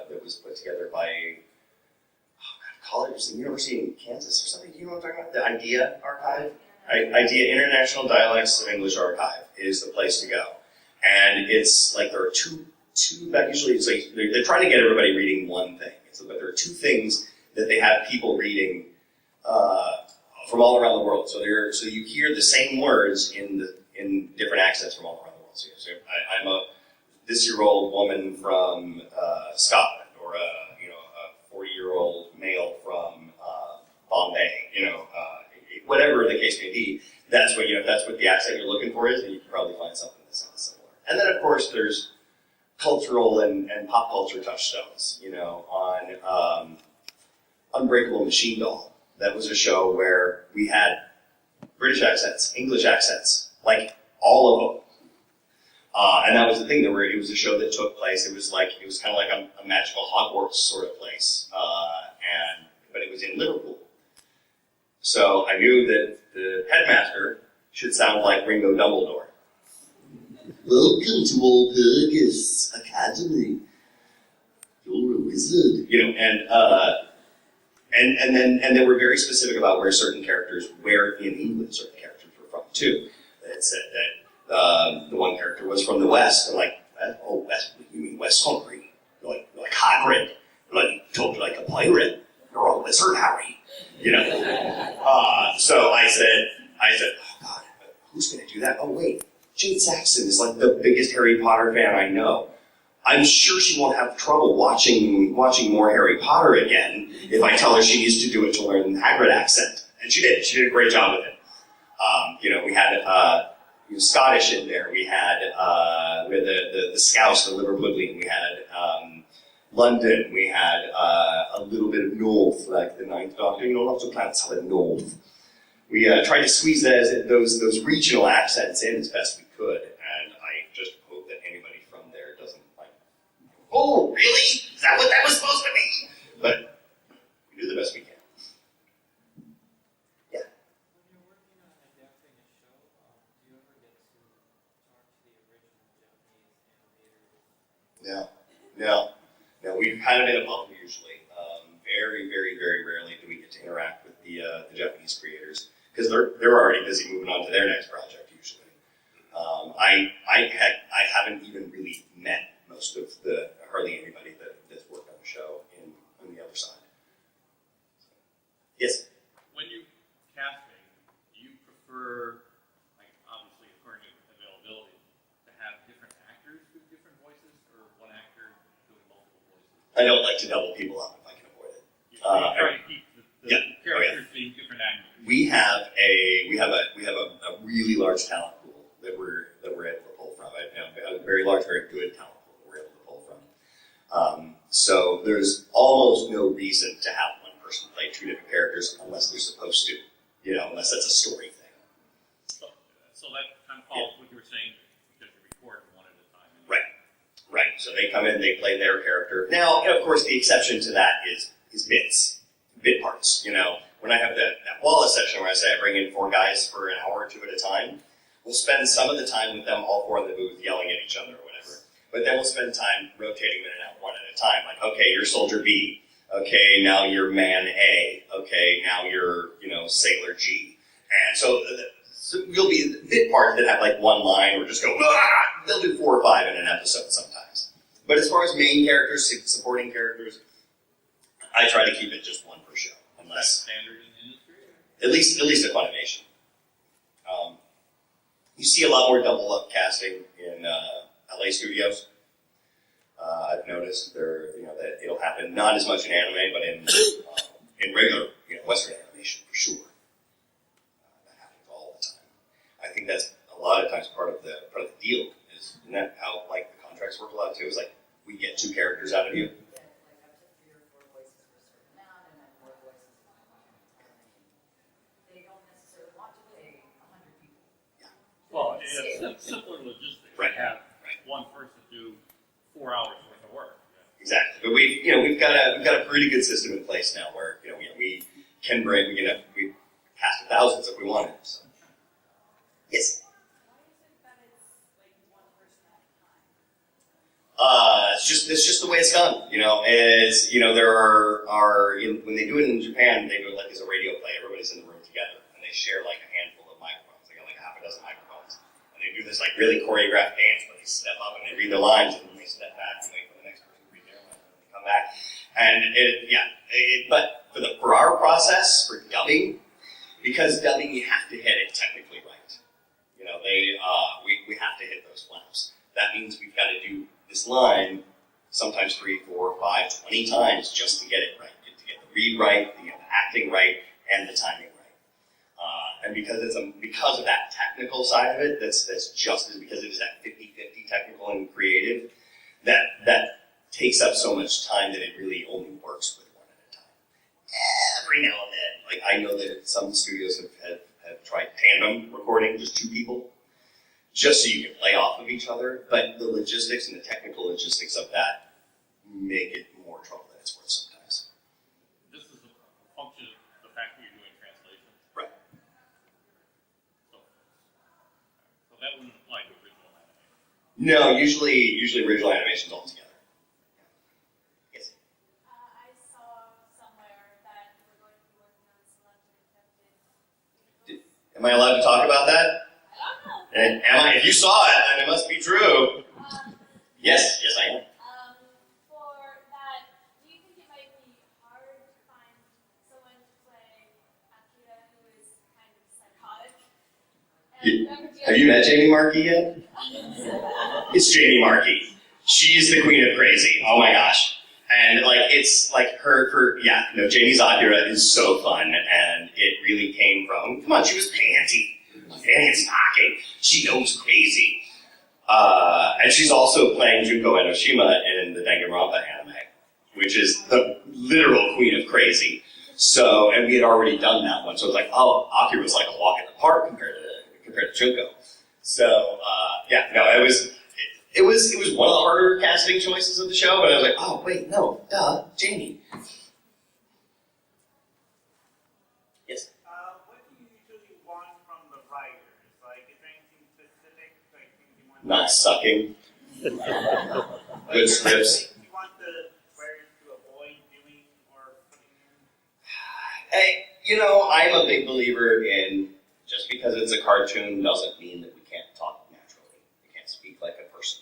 that was put together by college, the University in Kansas or something. Do you know what I'm talking about? The IDEA Archive? IDEA International Dialects of English Archive is the place to go. And it's like there are two that usually it's like they're trying to get everybody reading one thing. But there are two things that they have people reading from all around the world. So you hear the same words in different accents from all around the world. So I'm a this-year-old woman from Scotland, or a 40-year-old male from Bombay. Whatever the case may be. That's what if that's what the accent you're looking for is, then you can probably find something that sounds similar. And then of course there's cultural and pop culture touchstones. On Unbreakable Machine Doll. That was a show where we had British accents, English accents, like all of them. And that was the thing. It was a show that took place. It was kind of like a magical Hogwarts sort of place, but it was in Liverpool. So I knew that the headmaster should sound like Ringo Dumbledore. Welcome to Walpurgis Academy. You're a wizard. And they were very specific about where in England certain characters were from too. It said that the one character was from the West. They're like, oh, West, you mean West Country? Like Hagrid, like talk like a pirate. You're a wizard, Harry. So I said, oh God, who's going to do that? Oh wait, Jade Saxon is like the biggest Harry Potter fan I know. I'm sure she won't have trouble watching more Harry Potter again if I tell her she needs to do it to learn the Hagrid accent. And she did. She did a great job with it. We had Scottish in there. We had the Scouse, the Liverpudlian. We had London. We had a little bit of North, like the Ninth Doctor. Lots of planets have a North. We tried to squeeze those regional accents in as best we could, and I just hope that anybody from there doesn't oh, really? Is that what that was supposed to be? But we do the best we can. Yeah. When you're working on adapting a show, do you ever get to talk to the original Japanese animators? No, we've kind of been above usually. Very, very, very rarely do we get to interact with the Japanese creators because they're already busy moving on to their next project usually. I haven't even really met most of hardly anybody that's worked on the show on the other side. Yes? When you casting, do you prefer, obviously according to availability, to have different actors with different voices, or one actor doing multiple voices? I don't like to double people up if I can avoid it. You try to keep the characters being different actors. We have a really large talent pool that we're able to pull from. A very large, very good talent pool that we're able to pull from. So there's almost no reason to have one person play two different characters unless they're supposed to, unless that's a story thing. So that kind of follows what you were saying, because you record one at a time. Right. So they come in, they play their character. Now, of course, the exception to that is bit parts. When I have that Wallace session where I say I bring in 4 guys for an hour or 2 at a time, we'll spend some of the time with them all 4 in the booth yelling at each other or whatever. But then we'll spend time rotating them in and out one at a time. Like, okay, you're Soldier B. Okay, now you're Man A. Okay, now you're, Sailor G. And so you'll be bit parts that have like one line or just go, ah! They'll do 4 or 5 in an episode sometimes. But as far as main characters, supporting characters, I try to keep it just 1 per show. Unless, Standard in the industry? at least at Funimation. You see a lot more double up casting in LA studios. I've noticed that it'll happen not as much in anime, but in regular Western animation for sure. That happens all the time. I think that's a lot of times part of the deal. Isn't that how the contracts work a lot too? Is like we get 2 characters out of you. Like up to 3 or 4 voices for a certain amount, it's simpler logistics. Right. Have Right. one person do 4 hours worth of work. Exactly, but we've got a pretty good system in place now where we can bring we pass to thousands if we wanted. So. Yes. Why is it that it's like one person at a time? It's just the way it's done. There are when they do it in Japan, they do it like as a radio play. Everybody's in the room together, and they share like a handful of microphones. They got like half a dozen microphones, and they do this like really choreographed dance where they step up and they read their lines, and then they step back and wait for the next person to read their lines, and they come back. And but for our process for dubbing, because dubbing you have to hit it technically right. We have to hit those flaps. That means we've got to do this line sometimes 3, 4, 5, 20 times just to get it right, to get the read right, the acting right, and the timing right. And because of that technical side of it, that's just as because it is that 50-50 technical and creative, that takes up so much time that it really only works with one at a time. Every now and then, like I know that some studios have tried tandem recording, just 2 people, just so you can play off of each other, but the logistics and the technical logistics of that make it more trouble than it's worth sometimes. This is a function of the fact that you're doing translation. Right. So that wouldn't apply to original animation. No, usually original animation's all together. Yes. I saw somewhere that you were going to be working on selected accepted. Am I allowed to talk about that? I don't know. And if you saw it, then it must be true. Yes, I am. For that, do you think it might be hard to find someone to play Akira who is kind of psychotic? Have you met Jamie Markey yet? It's Jamie Markey. She's the queen of crazy. Oh my gosh. And it's like Jamie's Akira is so fun, and it really came from, come on, she was panty and stocking. She knows crazy. And she's also playing Junko Enoshima in the Danganronpa anime, which is the literal queen of crazy. So, and we had already done that one, so it was like, oh, Akira was like a walk in the park compared to Junko. So, it was one of the harder casting choices of the show, but I was like, oh wait, no, duh, Jamie. Yes. What do you usually want from the writers? Like, is there anything specific, like things you want? Not sucking. Good scripts. You want the writers to avoid doing or putting in? Hey, I'm a big believer in just because it's a cartoon doesn't mean that we can't talk naturally. We can't speak like a person.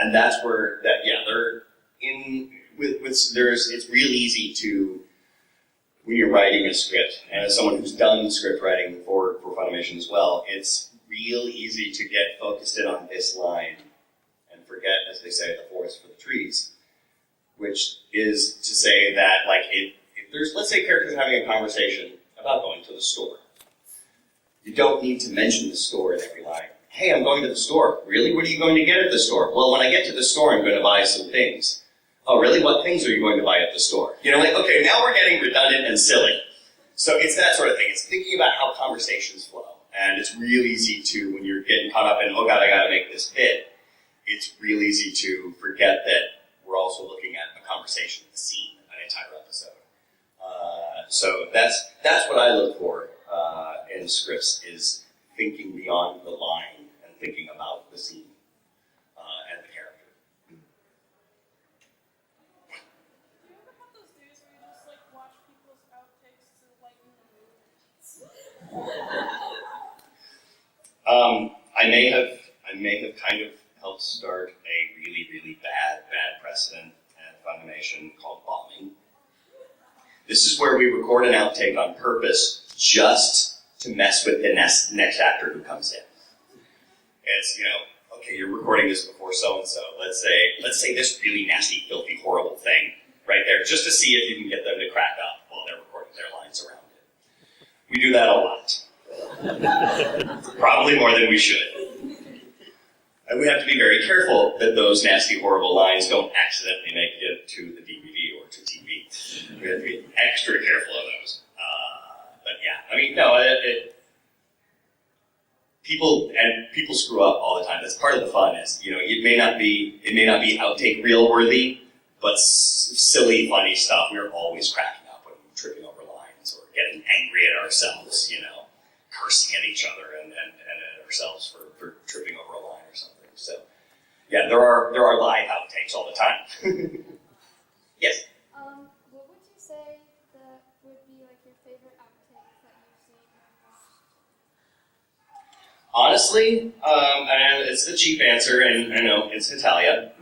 And that's where it's real easy to, when you're writing a script, and as someone who's done script writing for Funimation as well, it's real easy to get focused in on this line and forget, as they say, the forest for the trees, which is to say that, like, if there's, let's say characters are having a conversation about going to the store. You don't need to mention the store in every line. Hey, I'm going to the store. Really? What are you going to get at the store? Well, when I get to the store, I'm going to buy some things. Oh, really? What things are you going to buy at the store? Okay, now we're getting redundant and silly. So it's that sort of thing. It's thinking about how conversations flow. And it's real easy to, when you're getting caught up in, oh God, I gotta make this fit, it's real easy to forget that we're also looking at a conversation, a scene, an entire episode. So that's what I look for in scripts, is thinking beyond the line and thinking about the scene and the character. Do you ever have those days where you just like watch people's outtakes to lighten the mood? I may have kind of helped start a really, really bad precedent at Funimation called bombing. This is where we record an outtake on purpose just to mess with the next actor who comes in. It's, okay, you're recording this before so-and-so. Let's say this really nasty, filthy, horrible thing right there, just to see if you can get them to crack up while they're recording their lines around it. We do that a lot. Probably more than we should. And we have to be very careful that those nasty, horrible lines don't accidentally make it to the DVD or to TV. We have to be extra careful of those. But yeah, I mean, no, people screw up all the time. That's part of the fun. Is it may not be outtake reel worthy, but silly, funny stuff. We're always cracking up when we're tripping over lines or getting angry at ourselves. Cursing at each other and at ourselves for tripping over a line or something. So yeah, there are live outtakes all the time. Yes. What would you say that would be like your favorite outtake that you've seen and watched? Honestly, and it's the cheap answer, and I know it's Italia.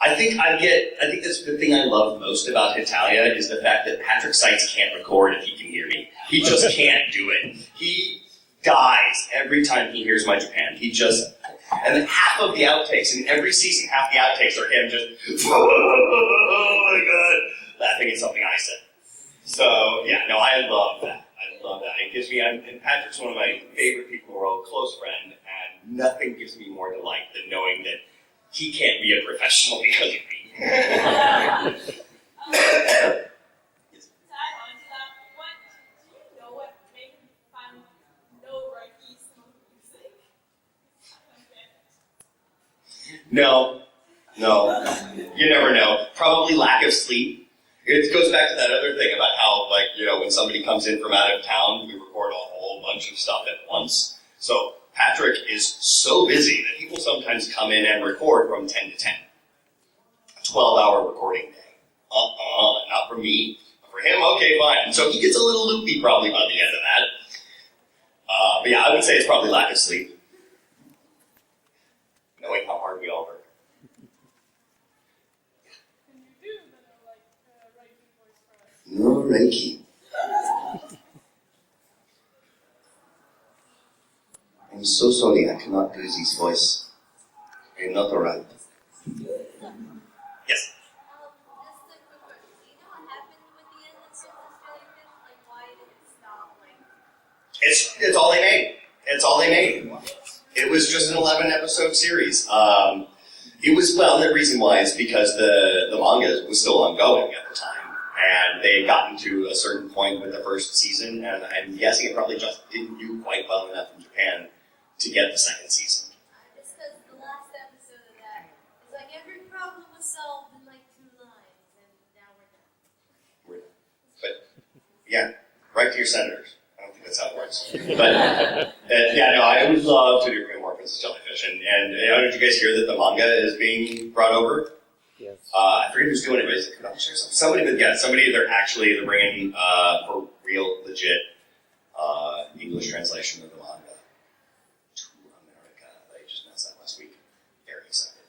I think that's the thing I love most about Italia is the fact that Patrick Seitz can't record if he can hear me. He just can't do it. He dies every time he hears my Japan. And then half of the outtakes, in every season, half the outtakes are him just, oh my god, laughing at something I said. So, yeah, no, I love that. It gives me, and Patrick's one of my favorite people in the world, close friend, and nothing gives me more delight than knowing that he can't be a professional because of me. No, you never know. Probably lack of sleep. It goes back to that other thing about how, when somebody comes in from out of town, we record a whole bunch of stuff at once. So Patrick is so busy that he will sometimes come in and record from 10 to 10. A 12-hour recording day. Not for me. For him, okay, fine. And so he gets a little loopy probably by the end of that. But yeah, I would say it's probably lack of sleep. Knowing how hard we all work. Can you do the Reiki voice for us? No Reiki. I'm so sorry, I cannot do this voice. I'm not alright. Yes? Just a quick question. Do you know what happened with the end of Australian Fish? Like, why did it stop? It's all they made. It's all they made. It was just an 11-episode series. The reason why is because the manga was still ongoing at the time. And they had gotten to a certain point with the first season, and I'm guessing it probably just didn't do quite well enough in Japan to get the second season. Just because the last episode of that is like every problem was solved in like 2 lines, and now we're done. But, yeah, write to your senators. I don't think that's how it works. But, I would love to do more Princess Jellyfish. And did you guys hear that the manga is being brought over? Yes. I forget who's doing it, but is it Kodansha or something? Somebody they're bringing for real, legit English translation of the manga to America. They just announced that last week. Very excited.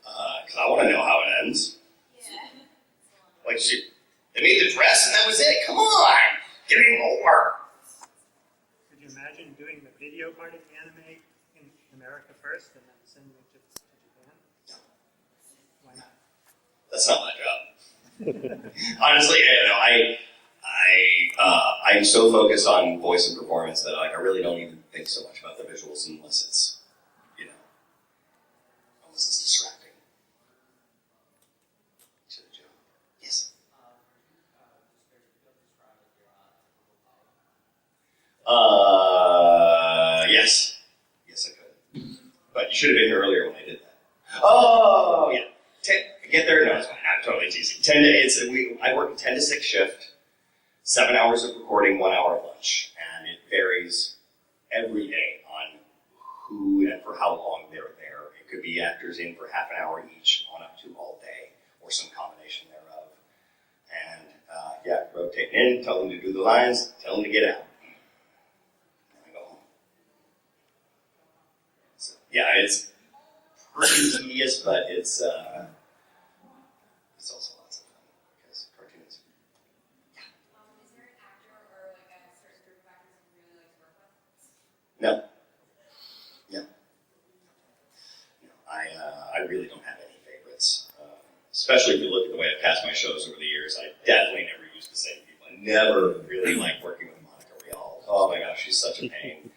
Because I want to know how it ends. Yeah. They made the dress and that was it. Come on! Give me more! Could you imagine doing the video part of the anime in America first and then sending it to Japan? No. Why not? That's not my job. Honestly, I'm so focused on voice and performance that I really don't even think so much about the visuals unless it's distracting to the job. Yes. Yes. Yes, I could. But you should have been here earlier when I did that. Oh, yeah. Get there? No, it's fine. I'm totally teasing. I work a 10 to 6 shift, 7 hours of recording, 1 hour of lunch. And it varies every day on who and for how long they're there. It could be actors in for half an hour each, on up to all day, or some combination thereof. And, rotate in, tell them to do the lines, tell them to get out. And I go home. So, it's pretty tedious, but it's also lots of fun because cartoons. Is there an actor or like a certain group of actors you really like to work with? No. I really don't have any favorites. Especially if you look at the way I've cast my shows over the years, I definitely never used the same people. I never really liked working with Monica Rial. Oh my gosh, she's such a pain.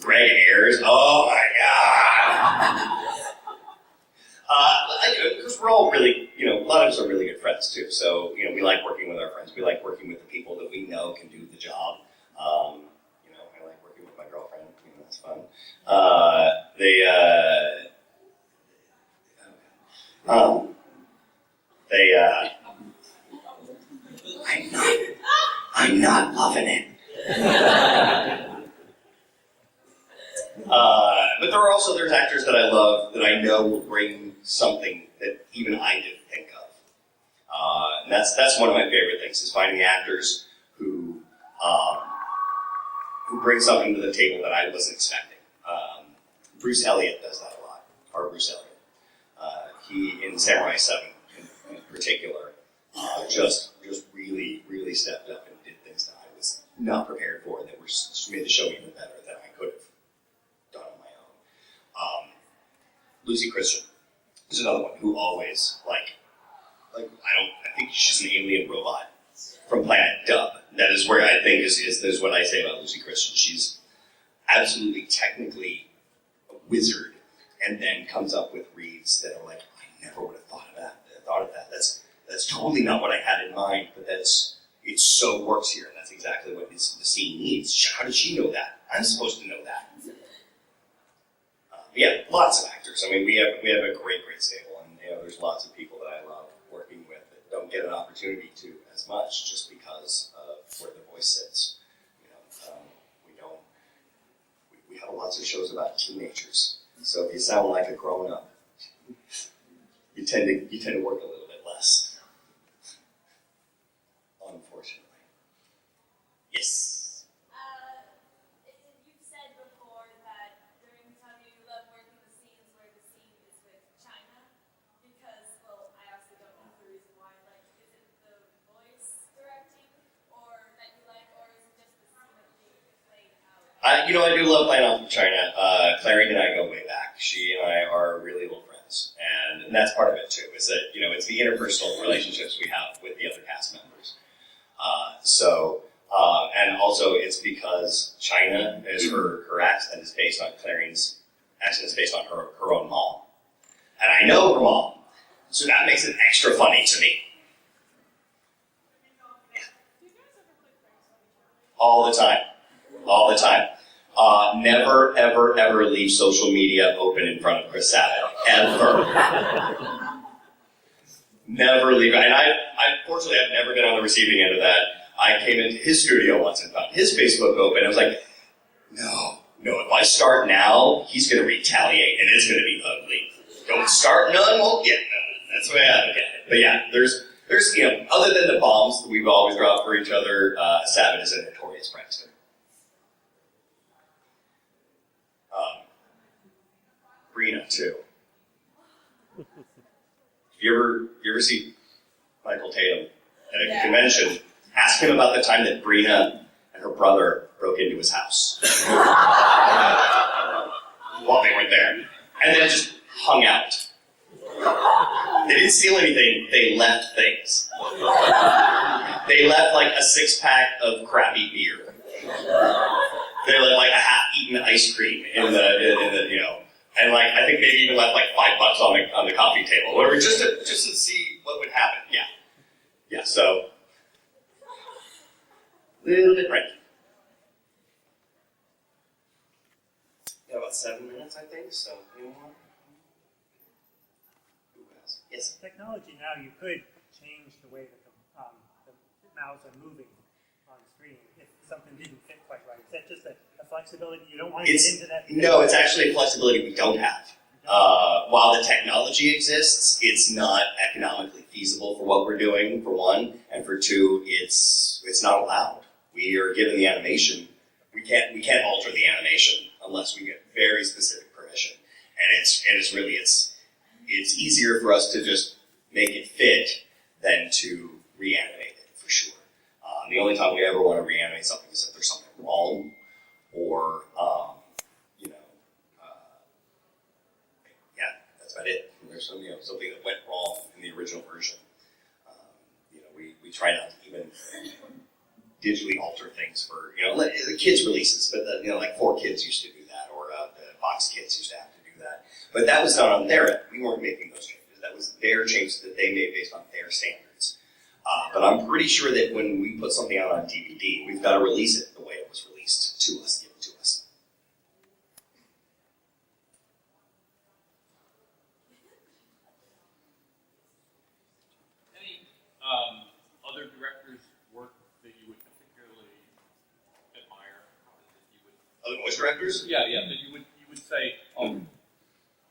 Gray hairs, oh my god! Because we're all really, a lot of us are really good friends too. So, we like working with our friends. We like working with the people that we know can do the job. I like working But there's actors that I love that I know will bring something that even I didn't think of. And that's one of my favorite things, is finding actors who bring something to the table that I wasn't expecting. Bruce Elliott does that a lot, or Bruce Elliott. He, in Samurai 7 in particular, just really, really stepped up and did things that I was not prepared for, and that just made the show even better than I could have done on my own. Lucy Christian is another one who always, I think she's an alien robot from Planet Dub. That is where I think is what I say about Lucy Christian. She's absolutely technically a wizard, and then comes up with reads that are like, I never would have thought of that. That's totally not what I had in mind, but it so works here, and that's exactly what the scene needs. How did she know that? I'm supposed to know that. Yeah, lots of actors. I mean, we have a great stable, and there's lots of people that I love working with that don't get an opportunity to as much just because of where the voice sits. We have lots of shows about teenagers, so if you sound like a grown-up, you tend to work a little bit less. Unfortunately. Yes. You've said before that during the time you love working the scenes where the scene is with China, because, well, I also don't know the reason why. Like, is it the voice directing, or that you like, or is it just the scene of being played out? I do love playing off of China. Clarine and I go way back. She and I are really old friends, and that's part of it too. Is that it's the interpersonal relationships we have with the other cast members. And also it's because China is her accent is based on Clarine's accent is based on her own mom, and I know her mom, so that makes it extra funny to me. All the time. Never, ever, ever leave social media open in front of Chris Sabat. Ever. Never leave. And fortunately, I've never been on the receiving end of that. I came into his studio once and found his Facebook open. I was like, no, if I start now, he's going to retaliate, and it's going to be ugly. Don't start none, won't get none. That's the way I look at it. But yeah, there's other than the bombs that we've always dropped for each other, Sabat is a notorious prankster. Brina too. If you ever see Michael Tatum at a convention, ask him about the time that Brina and her brother broke into his house while they were there, and then just hung out. They didn't steal anything, they left things. They left like a 6-pack of crappy beer. They left like a half-eaten ice cream in the and like I think maybe even left like $5 on the coffee table, whatever, just to see what would happen. Yeah. So a little bit ranky. Got about 7 minutes, I think. So anyone? Who else? Yes. Technology now, you could change the way that the mouths are moving on screen if something didn't fit quite right. Is that just a flexibility you don't want to get into that? No, it's actually a flexibility we don't have. While the technology exists, it's not economically feasible for what we're doing, for one, and for two, it's not allowed. We are given the animation. We can't alter the animation unless we get very specific permission. And it's easier for us to just make it fit than to reanimate it, for sure. The only time we ever want to reanimate something is if there's something wrong, or that's about it. There's something that went wrong in the original version. We try not to even digitally alter things for the kids releases, but like 4Kids used to do that, or the Fox Kids used to have to do that. But that was done on their end. We weren't making those changes. That was their changes that they made based on their standards. But I'm pretty sure that when we put something out on DVD, we've got to release it the way it was released to us, given to us. Any other directors' work that you would particularly other voice directors? Yeah, that you would say, oh,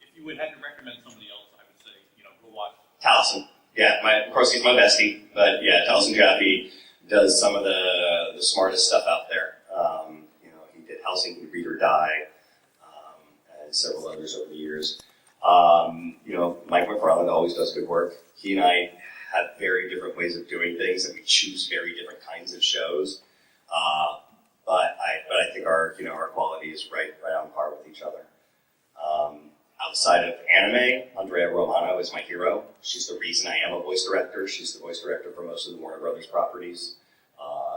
if you would have to recommend somebody else, I would say, go watch. Taliesin. Yeah, of course he's my bestie, but yeah, Taliesin Jaffe does some of the smartest stuff out there. He did Helsinki, Read or Die, and several others over the years. Mike McFarland always does good work. He and I have very different ways of doing things, and we choose very different kinds of shows. But I think our quality is right on par with each other. Outside of anime, Andrea Romano is my hero. She's the reason I am a voice director. She's the voice director for most of the Warner Brothers properties,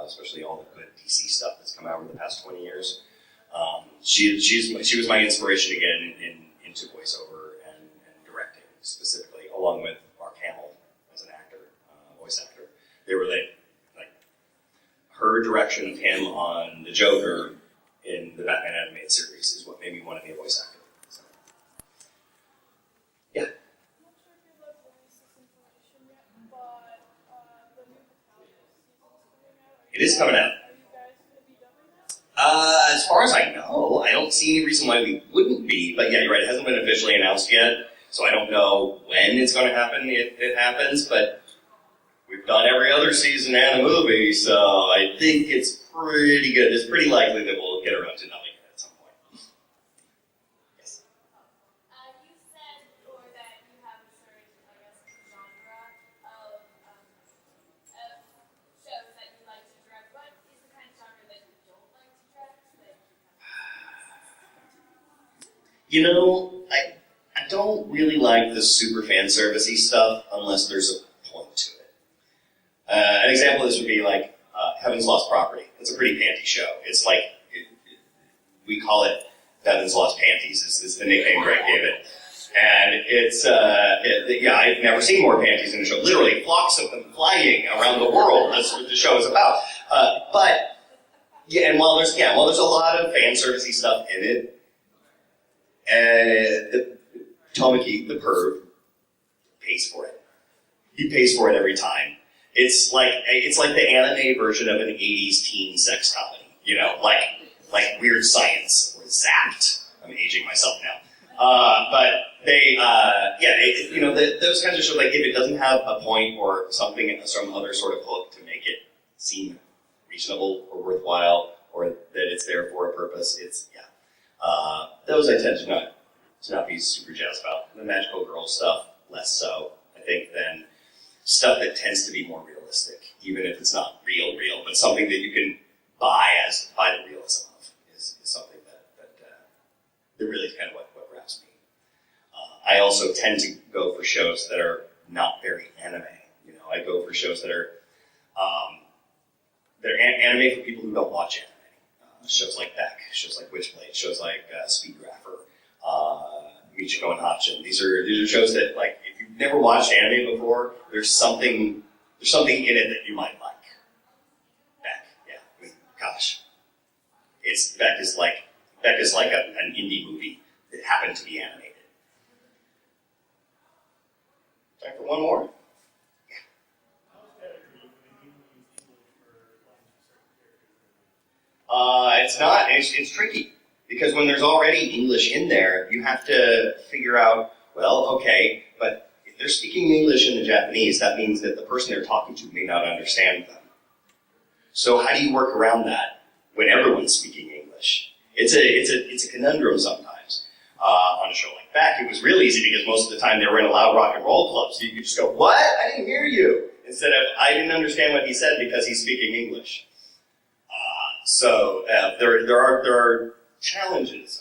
especially all the good DC stuff that's come out over the past 20 years. She was my inspiration to get into voiceover and directing specifically, along with Mark Hamill as an actor, voice actor. They were like her direction of him on the Joker in the Batman animated series is what made me want to be a voice actor. So. Yeah. I'm not sure if you're allowed to release this information yet, but the new Battalion season's coming out. It is coming out. Are you guys going to be dubbing that? As far as I know, I don't see any reason why we wouldn't be. But yeah, you're right. It hasn't been officially announced yet, so I don't know when it's going to happen, if it happens. But we've done every other season and a movie, so I think it's pretty good. It's pretty likely that we'll get around to dubbing it at some point. Yes. You said before that you have a certain, genre of shows that you like to direct. What is the kind of genre that you don't like to direct? I don't really like the super fan servicey stuff unless there's a point to it. An example of this would be like Heaven's Lost Property. It's a pretty panty show. It's like, we call it Bevins Lost Panties, is the nickname Greg gave it. And it's, I've never seen more panties in a show. Literally, flocks of them flying around the world. That's what the show is about. And while there's a lot of fan servicey stuff in it, Tomiki, the perv, pays for it. He pays for it every time. It's like the anime version of an 80s teen sex comedy. Like Weird Science or Zapped. I'm aging myself now. But those kinds of shows, like if it doesn't have a point or something, some other sort of hook to make it seem reasonable or worthwhile, or that it's there for a purpose, those I tend to not be super jazzed about. The magical girl stuff, less so, I think, than stuff that tends to be more realistic, even if it's not real, but something that you can buy the realism of is something that really is kind of what grabs me. I also tend to go for shows that are not very anime. I go for shows that are they're anime for people who don't watch anime. Shows like Beck, shows like Witchblade, shows like Speedgrapher, Michiko and Hatchin. These are shows that, like, if you've never watched anime before, there's something in it that you might like. Beck, yeah, gosh, Beck is like an indie movie that happened to be animated. Time for one more. It's not. It's tricky because when there's already English in there, you have to figure out, well, okay, but if they're speaking English in the Japanese, that means that the person they're talking to may not understand them. So how do you work around that when everyone's speaking English? It's a conundrum sometimes. On a show like Beck, it was real easy because most of the time they were in a loud rock and roll club, so you could just go, "What? I didn't hear you," instead of, "I didn't understand what he said because he's speaking English." So there are challenges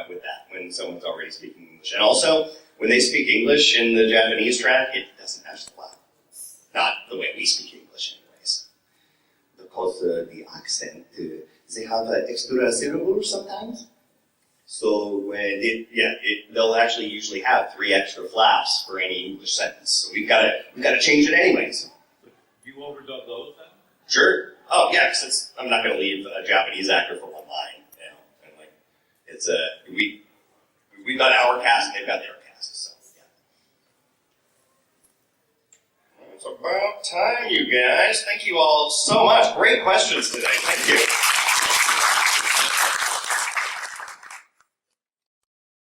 with that when someone's already speaking English, and also when they speak English in the Japanese track, it doesn't match the plot. Not the way we speak English, anyways. Because the accent, they have extra syllables sometimes. So they'll actually usually have 3 extra flaps for any English sentence. So we've got to change it anyways. Do you overdub those then? Sure. Oh yeah, because I'm not going to leave a Japanese actor for one line, and like it's we've got our cast, they've got their cast, so yeah. It's about time, you guys. Thank you all so much. Great questions today. Thank you.